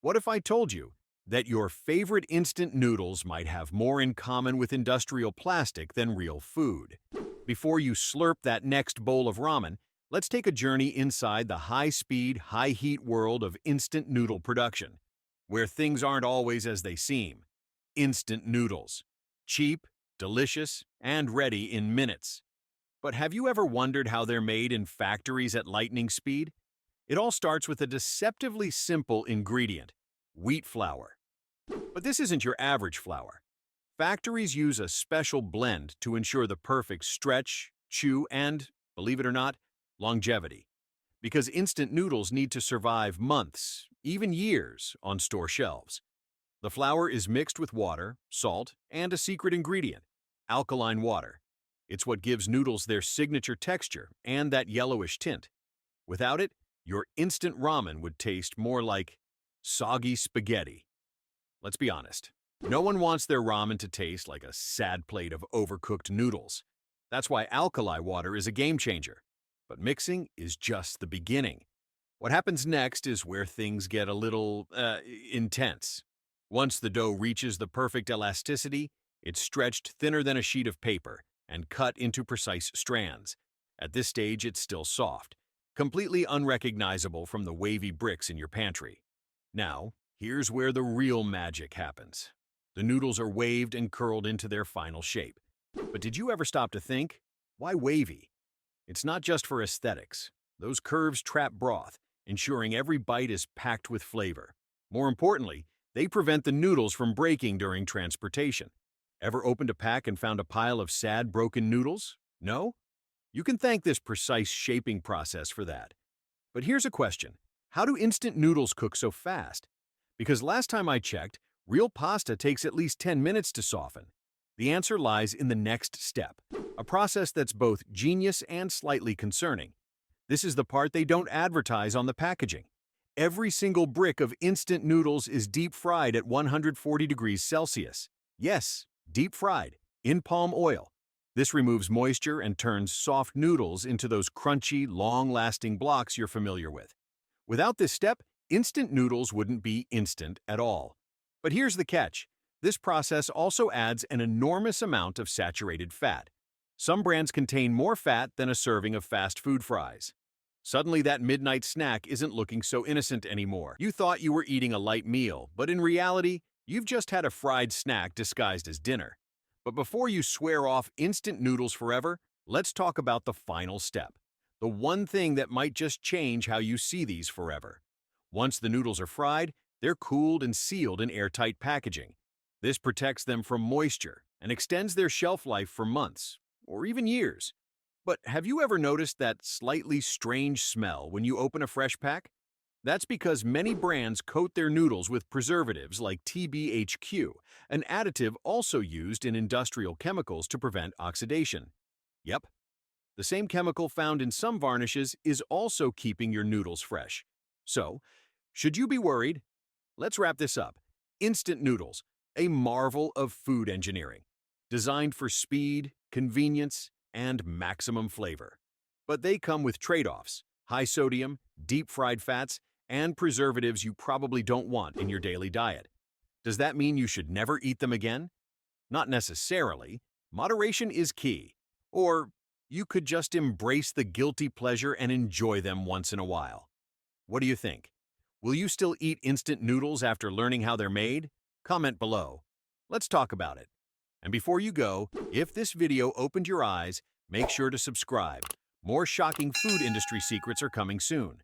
What if I told you that your favorite instant noodles might have more in common with industrial plastic than real food? Before you slurp that next bowl of ramen, let's take a journey inside the high-speed, high-heat world of instant noodle production, where things aren't always as they seem. Instant noodles. Cheap, delicious, and ready in minutes. But have you ever wondered how they're made in factories at lightning speed? It all starts with a deceptively simple ingredient: wheat flour. But this isn't your average flour. Factories use a special blend to ensure the perfect stretch, chew, and, believe it or not, longevity. Because instant noodles need to survive months, even years, on store shelves. The flour is mixed with water, salt, and a secret ingredient: alkaline water. It's what gives noodles their signature texture and that yellowish tint. Without it, your instant ramen would taste more like soggy spaghetti. Let's be honest. No one wants their ramen to taste like a sad plate of overcooked noodles. That's why alkali water is a game changer. But mixing is just the beginning. What happens next is where things get a little, intense. Once the dough reaches the perfect elasticity, it's stretched thinner than a sheet of paper and cut into precise strands. At this stage, it's still soft, completely unrecognizable from the wavy bricks in your pantry. Now, here's where the real magic happens. The noodles are waved and curled into their final shape. But did you ever stop to think, why wavy? It's not just for aesthetics. Those curves trap broth, ensuring every bite is packed with flavor. More importantly, they prevent the noodles from breaking during transportation. Ever opened a pack and found a pile of sad, broken noodles? No? You can thank this precise shaping process for that. But here's a question. How do instant noodles cook so fast? Because last time I checked, real pasta takes at least 10 minutes to soften. The answer lies in the next step, a process that's both genius and slightly concerning. This is the part they don't advertise on the packaging. Every single brick of instant noodles is deep fried at 140 degrees Celsius. Yes, deep fried, in palm oil. This removes moisture and turns soft noodles into those crunchy, long-lasting blocks you're familiar with. Without this step, instant noodles wouldn't be instant at all. But here's the catch. This process also adds an enormous amount of saturated fat. Some brands contain more fat than a serving of fast food fries. Suddenly, that midnight snack isn't looking so innocent anymore. You thought you were eating a light meal, but in reality, you've just had a fried snack disguised as dinner. But before you swear off instant noodles forever, let's talk about the final step. The one thing that might just change how you see these forever. Once the noodles are fried, they're cooled and sealed in airtight packaging. This protects them from moisture and extends their shelf life for months, or even years. But have you ever noticed that slightly strange smell when you open a fresh pack? That's because many brands coat their noodles with preservatives like TBHQ, an additive also used in industrial chemicals to prevent oxidation. Yep, the same chemical found in some varnishes is also keeping your noodles fresh. So, should you be worried? Let's wrap this up. Instant noodles, a marvel of food engineering, designed for speed, convenience, and maximum flavor. But they come with trade-offs: high sodium, deep-fried fats, and preservatives you probably don't want in your daily diet. Does that mean you should never eat them again? Not necessarily. Moderation is key. Or you could just embrace the guilty pleasure and enjoy them once in a while. What do you think? Will you still eat instant noodles after learning how they're made? Comment below. Let's talk about it. And before you go, if this video opened your eyes, make sure to subscribe. More shocking food industry secrets are coming soon.